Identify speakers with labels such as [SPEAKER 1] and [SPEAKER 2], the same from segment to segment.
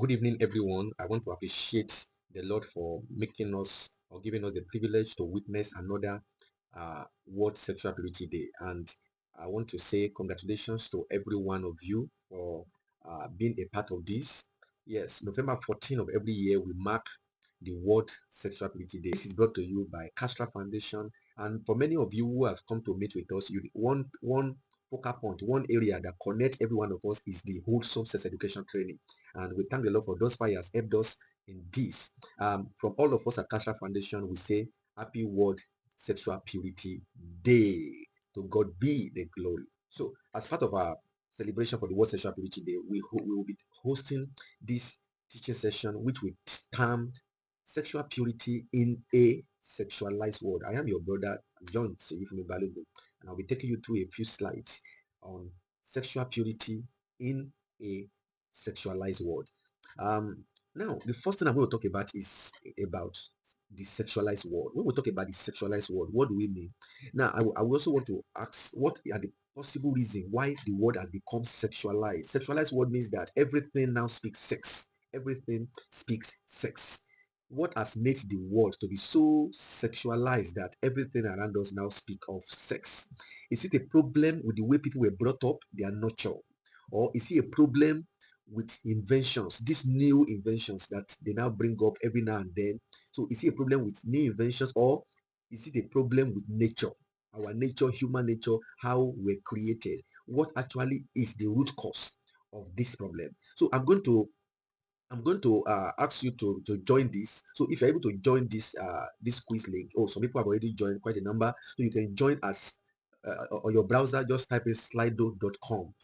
[SPEAKER 1] Good evening, everyone. I want to appreciate the Lord for making us or giving us the privilege to witness another World Sexual Purity Day. And I want to say congratulations to every one of you for being a part of this. Yes, November 14th of every year, we mark the World Sexual Purity Day. This is brought to you by Castra Foundation. And for many of you who have come to meet with us, you want one focal point, one area that connects every one of us is the wholesome sex education training. And we thank the Lord for those fire has helped us in this. From all of us at Castra Foundation, we say Happy World Sexual Purity Day. To God be the glory. So, as part of our celebration for the World Sexual Purity Day, we will be hosting this teaching session, which we termed Sexual Purity in a Sexualized World. I am your brother, John from Balogun, and I'll be taking you through a few slides on sexual purity in a sexualized world. Now, the first thing I'm going to talk about is about the sexualized world. When we talk about the sexualized world, what do we mean? Now, I also want to ask what are the possible reasons why the world has become sexualized. Sexualized world means that everything now speaks sex. Everything speaks sex. What has made the world to be so sexualized that everything around us now speak of sex? Is it a problem with the way people were brought up, their nurture? Or is it a problem with inventions, these new inventions that they now bring up every now and then? So is it a problem with new inventions, or is it a problem with nature? Our nature, human nature, how we're created? What actually is the root cause of this problem? So I'm going to ask you to join this. So if you're able to join this quiz link, oh, some people have already joined, quite a number. So you can join us on your browser. Just type in slido.com,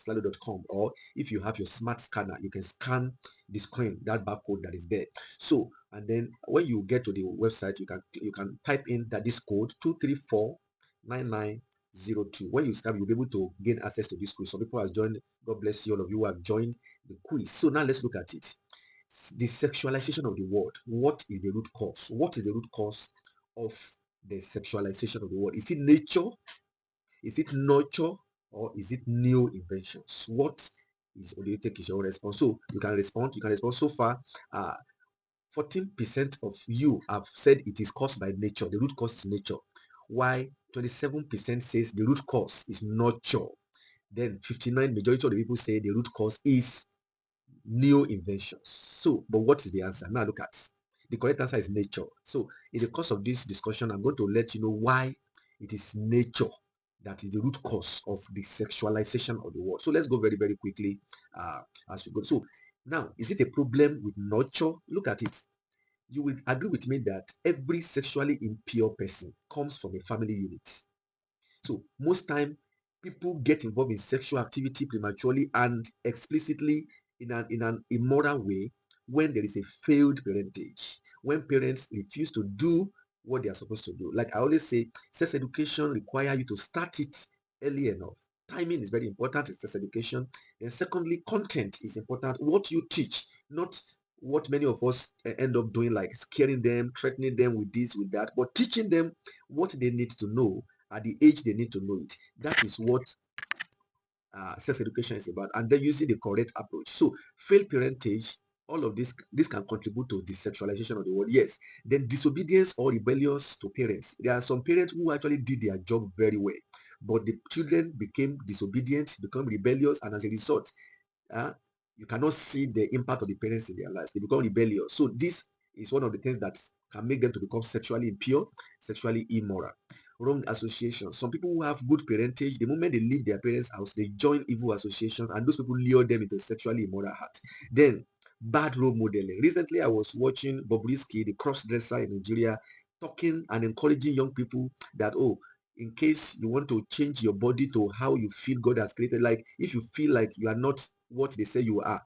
[SPEAKER 1] or if you have your smart scanner, you can scan the screen, that barcode that is there. So, and then when you get to the website, you can type in that this code 2349902. When you scan, you'll be able to gain access to this quiz. Some people have joined. God bless you, all of you who have joined the quiz. So now let's look at it. The sexualization of the world. What is the root cause? What is the root cause of the sexualization of the world? Is it nature? Is it nurture? Or is it new inventions? What is, or do you take is your response? So you can respond. You can respond. So far, 14% of you have said it is caused by nature. The root cause is nature. Why 27% says the root cause is nurture. Then 59, majority of the people say the root cause is new inventions. So, but what is the answer? Now look at the correct answer is nature. So, in the course of this discussion, I'm going to let you know why it is nature that is the root cause of the sexualization of the world. So let's go very, very quickly as we go. So now, is it a problem with nurture? Look at it. You will agree with me that every sexually impure person comes from a family unit. So most time people get involved in sexual activity prematurely and explicitly in an immoral way when there is a failed parentage, when parents refuse to do what they are supposed to do. Like I always say, sex education require you to start it early enough. Timing is very important in sex education. And secondly, content is important. What you teach, not what many of us end up doing, like scaring them, threatening them with this, with that, but teaching them what they need to know at the age they need to know it. That is what sex education is about, and then using the correct approach. So failed parentage, all of this can contribute to the sexualization of the world. Yes. Then disobedience or rebellious to parents. There are some parents who actually did their job very well, but the children became disobedient, become rebellious, and as a result, uh, you cannot see the impact of the parents in their lives. They become rebellious. So this is one of the things that can make them to become sexually impure, sexually immoral. Wrong associations. Some people who have good parentage, the moment they leave their parents' house, they join evil associations, and those people lure them into sexually immoral heart. Then bad role modeling. Recently, I was watching Bobrisky, the cross-dresser in Nigeria, talking and encouraging young people that, oh, in case you want to change your body to how you feel God has created, like if you feel like you are not what they say you are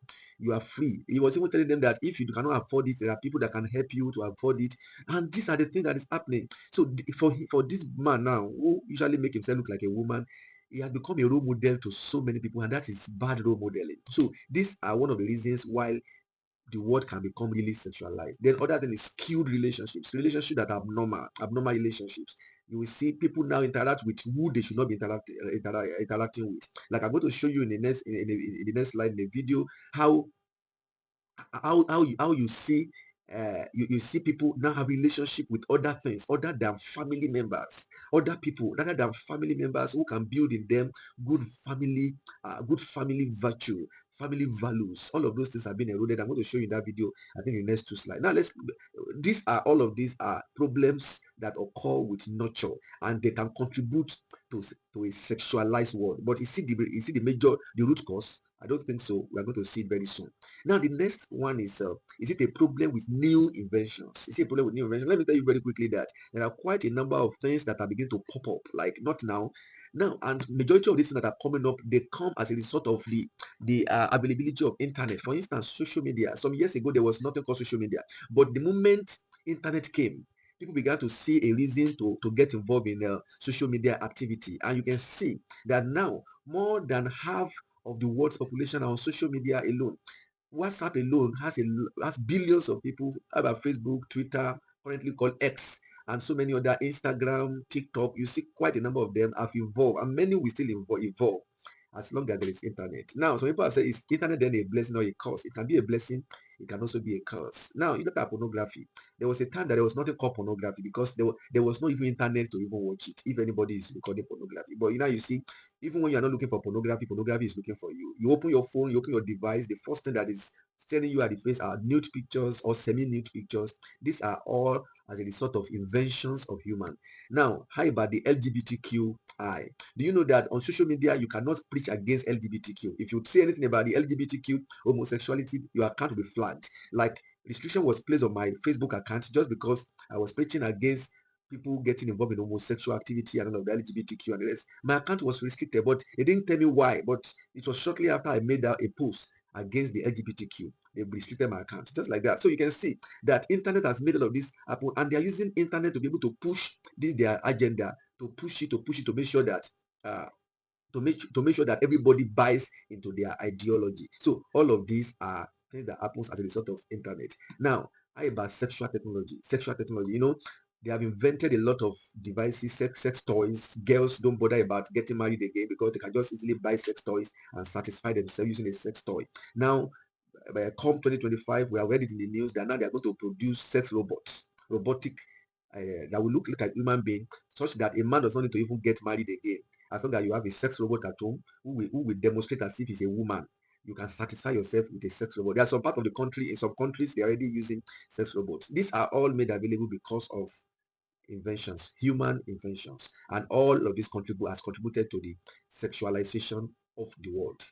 [SPEAKER 1] free. He was even telling them that if you cannot afford it, there are people that can help you to afford it. And these are the things that is happening. So for this man now, who usually make himself look like a woman, he has become a role model to so many people, and that is bad role modeling. So these are one of the reasons why the world can become really sexualized. Then other thing is skewed relationships that are abnormal relationships. You will see people now interact with who they should not be interacting with. Like I'm going to show you in the next in the next slide in the video how how you see you see people now have relationship with other things other than family members, other people rather than family members who can build in them good family virtue, family values. All of those things have been eroded. I'm going to show you that video, I think, in the next two slides. Now let's these are all of these are problems that occur with nurture, and they can contribute to to a sexualized world. But you see the major, the root cause? I don't think so. We are going to see it very soon. Now, the next one is it a problem with new inventions? Is it a problem with new inventions? Let me tell you very quickly that there are quite a number of things that are beginning to pop up, like not now. Now, and majority of these things that are coming up, they come as a result of the availability of internet. For instance, social media. Some years ago, there was nothing called social media, but the moment internet came, people began to see a reason to get involved in social media activity, and you can see that now more than half of the world's population are on social media alone. WhatsApp alone has billions of people. How about Facebook, Twitter, currently called X, and so many other, Instagram, TikTok? You see quite a number of them have evolved, and many will still evolve as long as there is internet. Now, some people have said, is internet then a blessing or a curse? It can be a blessing, it can also be a curse. Now, you look at pornography. There was a time that there was nothing called pornography because there was no even internet to even watch it if anybody is recording pornography. But you see, even when you're not looking for pornography, pornography is looking for you. You open your phone, you open your device, the first thing that is staring you at the face are nude pictures or semi-nude pictures. These are all as a result of inventions of human. Now, how about the LGBTQI? Do you know that on social media you cannot preach against LGBTQ? If you say anything about the LGBTQ homosexuality, your account will be flagged. Like, restriction was placed on my Facebook account just because I was preaching against people getting involved in homosexual activity and all of the LGBTQ and the rest. My account was restricted, but they didn't tell me why. But it was shortly after I made out a post against the LGBTQ. They restricted my account, just like that. So you can see that internet has made all of this happen, and they are using internet to be able to push this their agenda, to make sure that uh, to make sure that everybody buys into their ideology. So all of these are things that happens as a result of internet. Now, how about sexual technology? Sexual technology, they have invented a lot of devices, sex toys. Girls don't bother about getting married again because they can just easily buy sex toys and satisfy themselves using a sex toy. Now, come 2025, we are read it in the news that now they are going to produce sex robots, robotic that will look like a human being, such that a man does not need to even get married again. As long as you have a sex robot at home who will demonstrate as if he's a woman, you can satisfy yourself with a sex robot. There are some part of the country, in some countries, they're already using sex robots. These are all made available because of inventions, human inventions, and all of this has contributed to the sexualization of the world.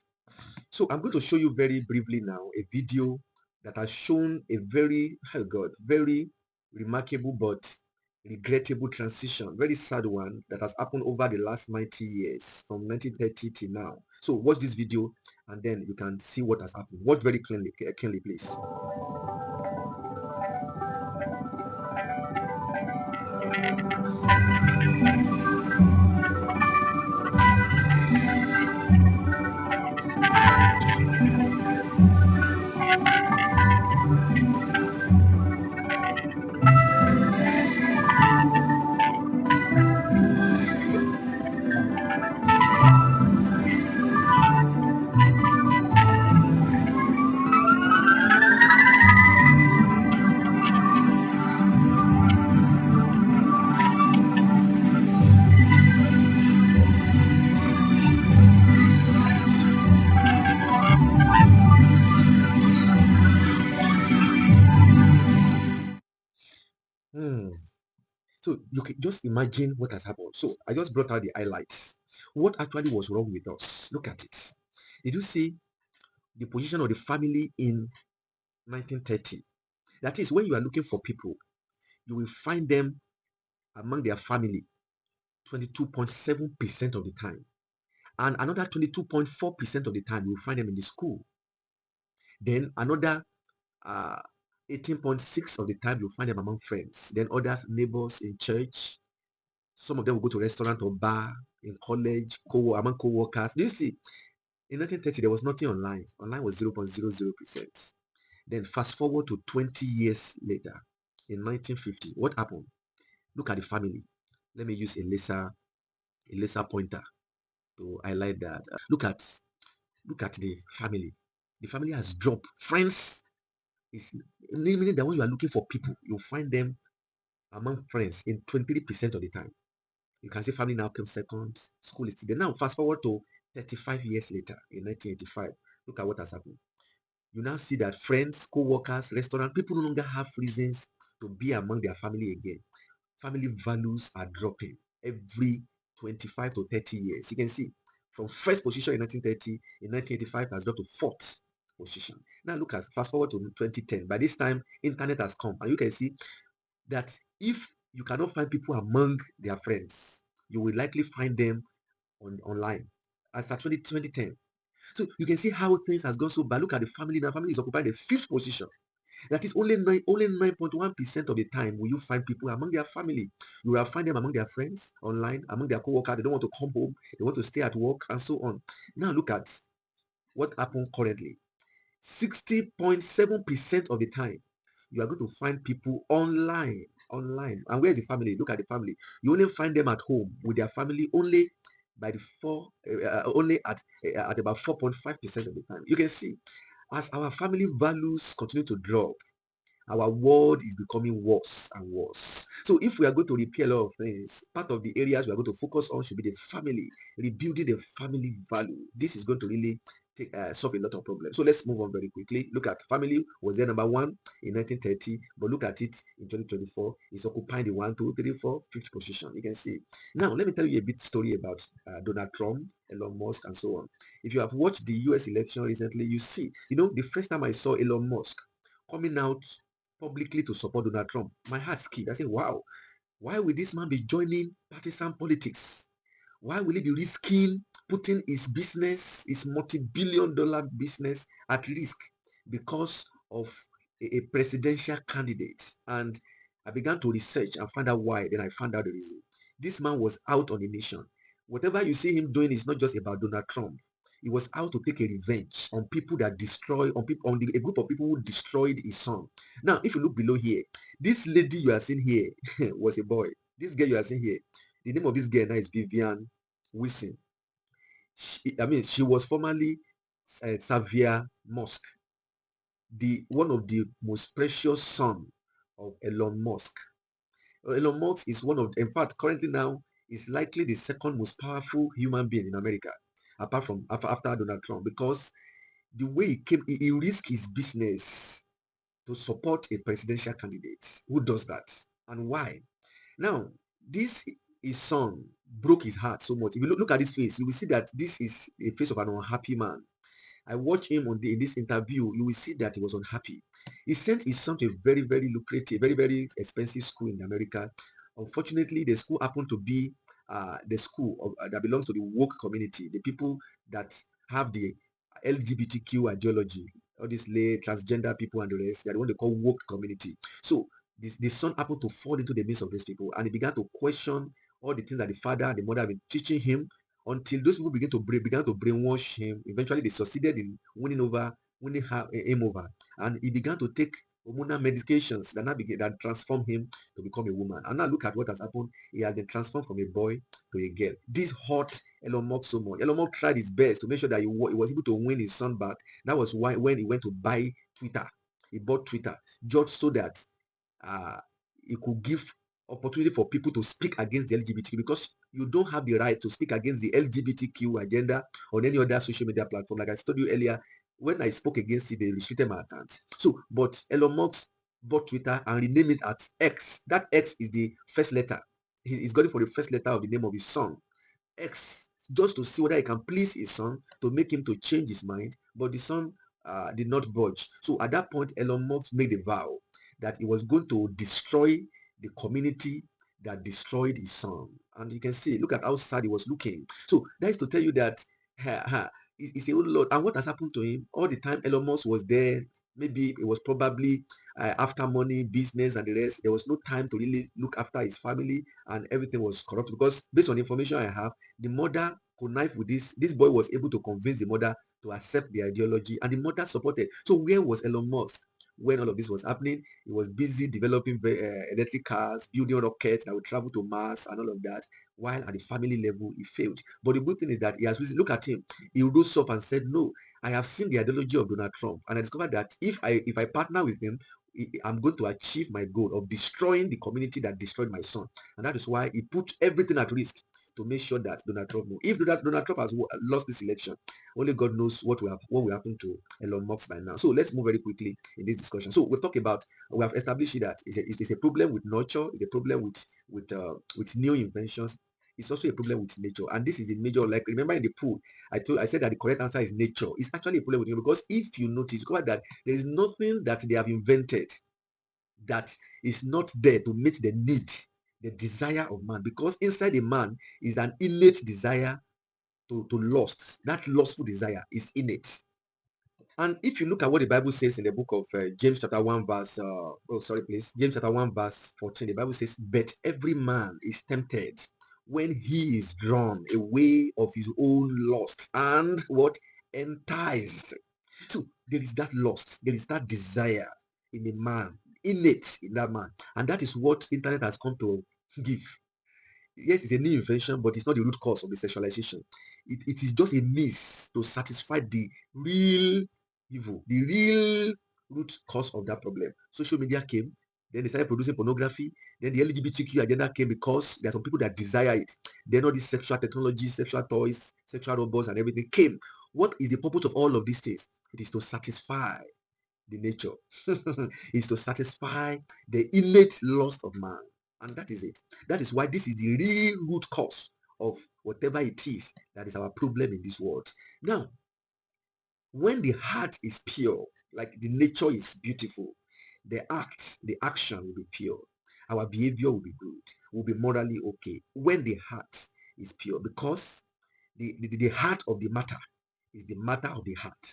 [SPEAKER 1] So I'm going to show you very briefly now a video that has shown a very, oh God, very remarkable but regrettable transition, very sad one that has happened over the last 90 years from 1930 to now. So watch this video and then you can see what has happened. Watch very clearly, please. Hmm. So you can just imagine what has happened. So I just brought out the highlights. What actually was wrong with us? Look at it. Did you see the position of the family in 1930? That is, when you are looking for people, you will find them among their family 22.7% of the time. And another 22.4% of the time, you will find them in the school. Then another 18.6 of the time, you'll find them among friends. Then others, neighbors in church. Some of them will go to restaurant or bar, in college, among co-workers. Do you see? In 1930, there was nothing online. Online was 0.00%. Then fast forward to 20 years later, in 1950, what happened? Look at the family. Let me use a laser pointer to highlight that. Look at the family. The family has dropped. Friends Is meaning that when you are looking for people, you'll find them among friends in 23% of the time. You can see family now comes second, school is still there. Now, fast forward to 35 years later in 1985. Look at what has happened. You now see that friends, co-workers, restaurant, people no longer have reasons to be among their family again. Family values are dropping every 25 to 30 years. You can see from first position in 1930, in 1985 has dropped to fourth position. Now look at fast forward to 2010. By this time, internet has come, and you can see that if you cannot find people among their friends, you will likely find them online. As at 2010. So you can see how things has gone so bad. Look at the family now. Family is occupying the fifth position. That is only 9.1% of the time will you find people among their family. You will find them among their friends online, among their co-workers. They don't want to come home. They want to stay at work and so on. Now look at what happened currently. 60.7% of the time, you are going to find people online. Online. And where's the family? Look at the family. You only find them at home with their family only by the only at about 4.5% of the time. You can see as our family values continue to drop, our world is becoming worse and worse. So if we are going to repair a lot of things, part of the areas we are going to focus on should be the family, rebuilding the family value. This is going to really solve a lot of problems. So let's move on very quickly. Look at family was there number one in 1930, but look at it in 2024. It's occupying the 1, 2, 3, 4, 5th position. You can see. Now let me tell you a bit story about Donald Trump, Elon Musk, and so on. If you have watched the U.S. election recently, you see, the first time I saw Elon Musk coming out publicly to support Donald Trump, my heart skipped. I said, wow, why will this man be joining partisan politics? Why will he be risking putting his business, his multi-billion-dollar business at risk because of a presidential candidate? And I began to research and find out why. Then I found out the reason. This man was out on a mission. Whatever you see him doing is not just about Donald Trump. He was out to take a revenge on people that destroy, on people, a group of people who destroyed his son. Now, if you look below here, this lady you are seeing here was a boy. This girl you are seeing here, the name of this girl now is Vivian Wilson. She was formerly Xavier Musk, the one of the most precious son of Elon Musk. Elon Musk is one of, in fact, currently now is likely the second most powerful human being in America, apart from after Donald Trump, because the way he risked his business to support a presidential candidate. Who does that, and why? Now, this his son broke his heart so much. If you look at his face, you will see that this is a face of an unhappy man. I watched him in this interview. You will see that he was unhappy. He sent his son to a very, very lucrative, very, very expensive school in America. Unfortunately, the school happened to be the school that belongs to the woke community, the people that have the LGBTQ ideology, all these lay transgender people and the rest. They are the one they call woke community. So the son happened to fall into the midst of these people, and he began to question all the things that the father and the mother have been teaching him until those people began to brainwash him. Eventually, they succeeded in winning him over, and he began to take hormonal medications that transform him to become a woman. And now look at what has happened. He has been transformed from a boy to a girl. This hurt Elon Musk so much. Elon Musk tried his best to make sure that he was able to win his son back. That was why when he went to buy Twitter, he bought Twitter just so that uh, it could give opportunity for people to speak against the LGBTQ, because you don't have the right to speak against the LGBTQ agenda on any other social media platform. Like I told you earlier, when I spoke against it, they restricted my accounts. So, but Elon Musk bought Twitter and renamed it as X. That X is the first letter. He's got it for the first letter of the name of his son. X, just to see whether he can please his son, to make him to change his mind. But the son did not budge. So at that point, Elon Musk made a vow that he was going to destroy the community that destroyed his son. And you can see, look at how sad he was looking. So that is to tell you that it's a whole lot. And what has happened to him? All the time Elon Musk was there, maybe it was probably after money, business, and the rest. There was no time to really look after his family, and everything was corrupt. Because based on the information I have, the mother connived with this. This boy was able to convince the mother to accept the ideology, and the mother supported. So where was Elon Musk when all of this was happening? He was busy developing electric cars, building rockets that would travel to Mars and all of that. while at the family level he failed. But the good thing is that he has reason. Look at him. He rose up and said, no, I have seen the ideology of Donald Trump, and I discovered that if I partner with him, I'm going to achieve my goal of destroying the community that destroyed my son. And that is why he put everything at risk to make sure that Donald Trump moved. If Donald Trump has lost this election, only God knows what will happen to Elon Musk by now. So let's move very quickly in this discussion. So we have established that it's a problem with nurture, it's a problem with new inventions. It's also a problem with nature, and this is the major. Like, remember in the pool, I said that the correct answer is nature. It's actually a problem with nature, because if you notice, discover that there is nothing that they have invented that is not there to meet the need, the desire of man, because inside a man is an innate desire to lust. That lustful desire is innate. And if you look at what the Bible says in the book of James chapter 1 verse, James chapter 1 verse 14, the Bible says, but every man is tempted when he is drawn away of his own lust and what? Enticed. So there is that lust, there is that desire in a man, innate in that man. And that is what internet has come to give. Yes, it's a new invention, but it's not the root cause of the sexualization. It is just a means to satisfy the real evil, the real root cause of that problem. Social media came, then they started producing pornography, then the LGBTQ agenda came because there are some people that desire it. Then all these sexual technology, sexual toys, sexual robots, and everything came. What is the purpose of all of these things? It is to satisfy the nature. Is to satisfy the innate lust of man. And that is it. That is why this is the real root cause of whatever it is that is our problem in this world. Now, when the heart is pure, like the nature is beautiful, the action will be pure. Our behavior will be good, will be morally okay. When the heart is pure, because the heart of the matter is the matter of the heart.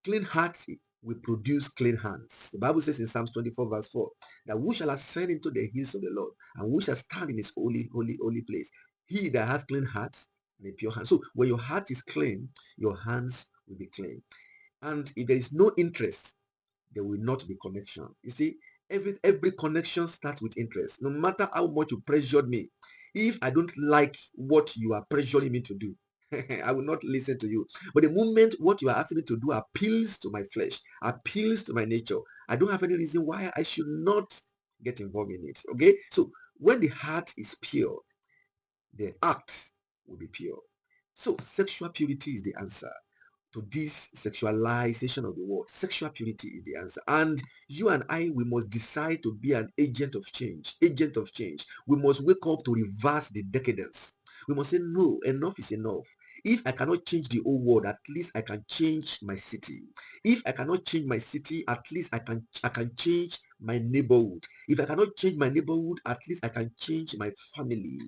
[SPEAKER 1] Clean hearts will produce clean hands. The Bible says in Psalms 24, verse 4, that who shall ascend into the hills of the Lord, and who shall stand in his holy, holy, holy place? He that has clean hearts and a pure hand. So when your heart is clean, your hands will be clean. And if there is no interest, there will not be connection. You see, every connection starts with interest. No matter how much you pressured me, if I don't like what you are pressuring me to do, I will not listen to you. But the moment what you are asking me to do appeals to my flesh, appeals to my nature, I don't have any reason why I should not get involved in it. Okay? So when the heart is pure, the act will be pure. So sexual purity is the answer to this sexualization of the world. Sexual purity is the answer. And you and I, we must decide to be an agent of change. Agent of change. We must wake up to reverse the decadence. We must say, no, enough is enough. If I cannot change the whole world, at least I can change my city. If I cannot change my city, at least I can change my neighborhood. If I cannot change my neighborhood, at least I can change my family.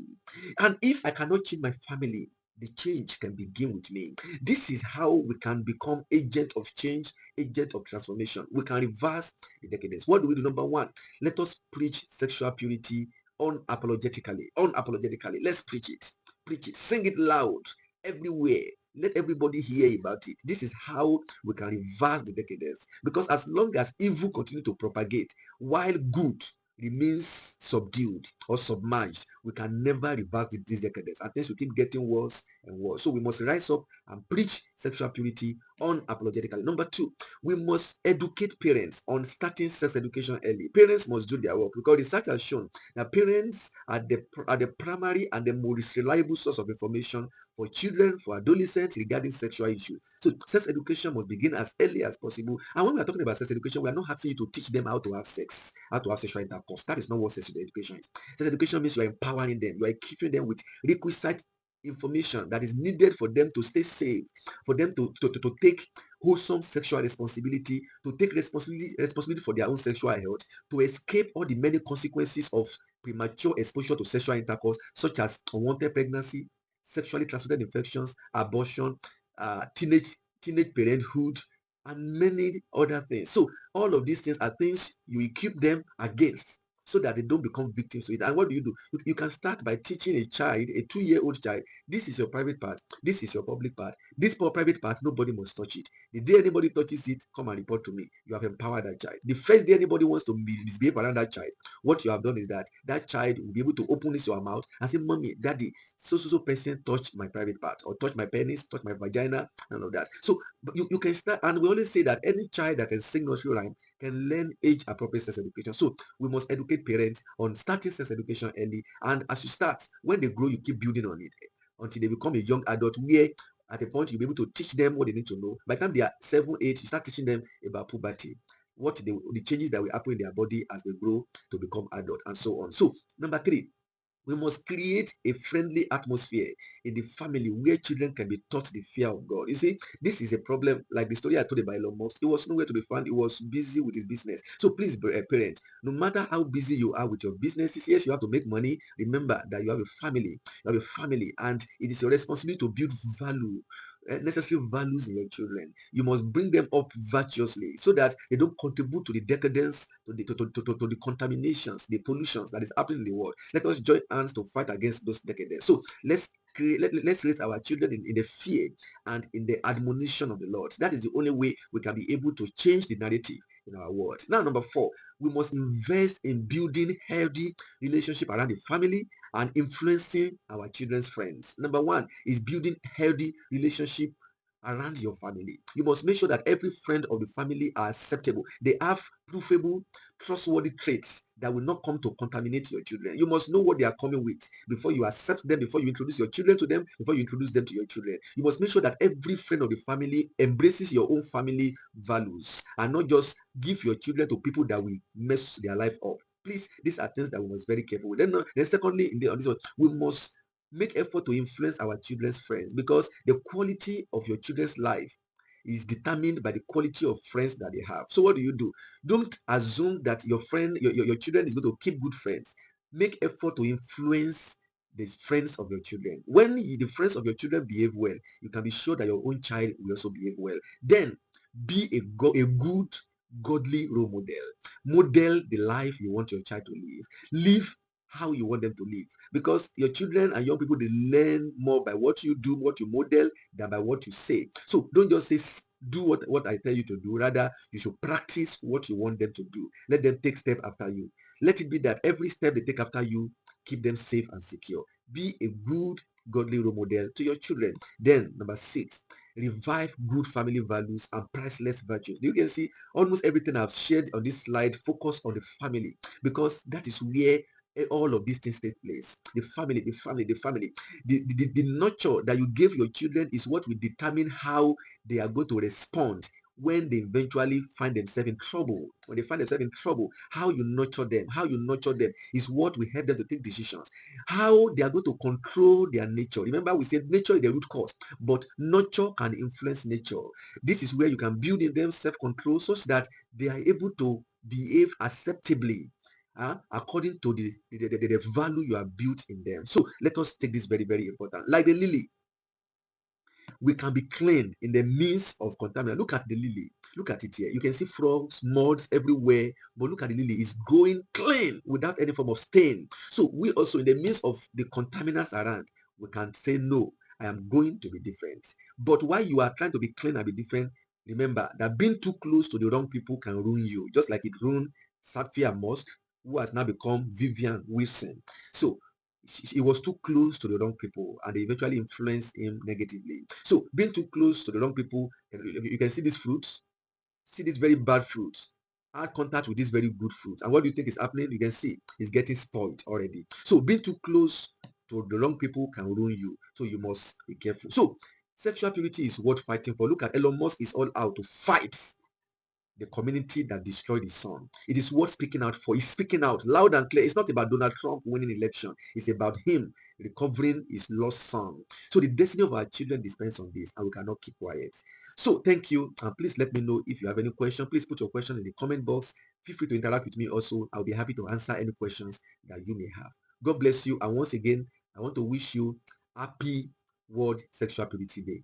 [SPEAKER 1] And if I cannot change my family, the change can begin with me. This is how we can become agent of change, agent of transformation. We can reverse the decadence. What do we do? Number one, let us preach sexual purity unapologetically. Unapologetically. Let's preach it. Preach it. Sing it loud everywhere. Let everybody hear about it. This is how we can reverse the decadence. Because as long as evil continues to propagate, while good remains subdued or submerged, we can never reverse this decadence, and things will keep getting worse and worse. So we must rise up and preach sexual purity unapologetically. Number two, we must educate parents on starting sex education early. Parents must do their work, because research has shown that parents are the primary and the most reliable source of information for children, for adolescents regarding sexual issues. So sex education must begin as early as possible. And when we are talking about sex education, we are not asking you to teach them how to have sex, how to have sexual intercourse. That is not what sex education is. Sex education means you are empowering them, you are equipping them with requisite information that is needed for them to stay safe, for them to take wholesome sexual responsibility, to take responsibility for their own sexual health, to escape all the many consequences of premature exposure to sexual intercourse, such as unwanted pregnancy, sexually transmitted infections, abortion, teenage parenthood, and many other things. So all of these things are things you equip them against. so that they don't become victims to it. And what do? You can start by teaching a child, a 2-year-old child, this is your private part, this is your public part. This private part, nobody must touch it. The day anybody touches it, come and report to me. You have empowered that child. The first day anybody wants to misbehave around that child, what you have done is that that child will be able to open his mouth and say, Mommy, Daddy, so person touched my private part, or touch my penis, touch my vagina, and all of that. So you can start, and we always say that any child that can sing nursery rhyme can learn age appropriate sex education. So we must educate parents on starting sex education early. And as you start, when they grow, you keep building on it until they become a young adult, where at a point you'll be able to teach them what they need to know. By the time they are 7, 8, you start teaching them about puberty, what the changes that will happen in their body as they grow to become adult, and so on. So number 3, we must create a friendly atmosphere in the family where children can be taught the fear of God. You see, this is a problem. Like the story I told about Elon Musk, he was nowhere to be found. He was busy with his business. So please, parents, no matter how busy you are with your businesses, yes, you have to make money. Remember that you have a family. You have a family, and it is your responsibility to build value, necessary values in your children. You must bring them up virtuously so that they don't contribute to the decadence, to the contaminations, the pollutions that is happening in the world. Let us join hands to fight against those decadence. So let's raise our children in the fear and in the admonition of the Lord. That is the only way we can be able to change the narrative in our world. Now, number 4, we must invest in building healthy relationship around the family and influencing our children's friends. Number 1 is building healthy relationship around your family. You must make sure that every friend of the family are acceptable. They have provable, trustworthy traits that will not come to contaminate your children. You must know what they are coming with before you accept them, before you introduce your children to them, before you introduce them to your children. You must make sure that every friend of the family embraces your own family values and not just give your children to people that will mess their life up. Please, these are things that we must be very careful with. Then secondly, on this one, we must make effort to influence our children's friends, because the quality of your children's life is determined by the quality of friends that they have. So what do? Don't assume that your friend, your children is going to keep good friends. Make effort to influence the friends of your children. When the friends of your children behave well, you can be sure that your own child will also behave well. Then be a good, godly role model. Model the life you want your child to live. Live how you want them to live, because your children and young people, they learn more by what you do, what you model, than by what you say. So don't just say do what I tell you to do. Rather, you should practice what you want them to do. Let them take step after you. Let it be that every step they take after you, keep them safe and secure. Be a good, godly role model to your children. Then number 6, revive good family values and priceless virtues. You can see almost everything I've shared on this slide focus on the family, because that is where all of these things take place. The family, the family, the family. The nurture that you give your children is what will determine how they are going to respond when they eventually find themselves in trouble. When they find themselves in trouble, how you nurture them is what will help them to take decisions. How they are going to control their nature. Remember, we said nature is the root cause, but nurture can influence nature. This is where you can build in them self-control such that they are able to behave acceptably, according to the value you have built in them. So let us take this very, very important. Like the lily, we can be clean in the midst of contamination. Look at the lily. Look at it here. You can see frogs, moths everywhere, but look at the lily. It's growing clean without any form of stain. So we also, in the midst of the contaminants around, we can say, no, I am going to be different. But while you are trying to be clean and be different, remember that being too close to the wrong people can ruin you, just like it ruined Sapphire Musk, who has now become Vivian Wilson. So he was too close to the wrong people, and they eventually influenced him negatively. So being too close to the wrong people, you can see these fruits, see this very bad fruit, add contact with this very good fruit, and what do you think is happening? You can see it's getting spoiled already. So being too close to the wrong people can ruin you, so you must be careful. So sexual purity is worth fighting for. Look at Elon Musk, is all out to fight the community that destroyed his son. It is worth speaking out for. He's speaking out loud and clear. It's not about Donald Trump winning election. It's about him recovering his lost son. So the destiny of our children depends on this, and we cannot keep quiet. So thank you, and please let me know if you have any question. Please put your question in the comment box. Feel free to interact with me also. I'll be happy to answer any questions that you may have. God bless you, and once again, I want to wish you happy World Sexual Purity Day.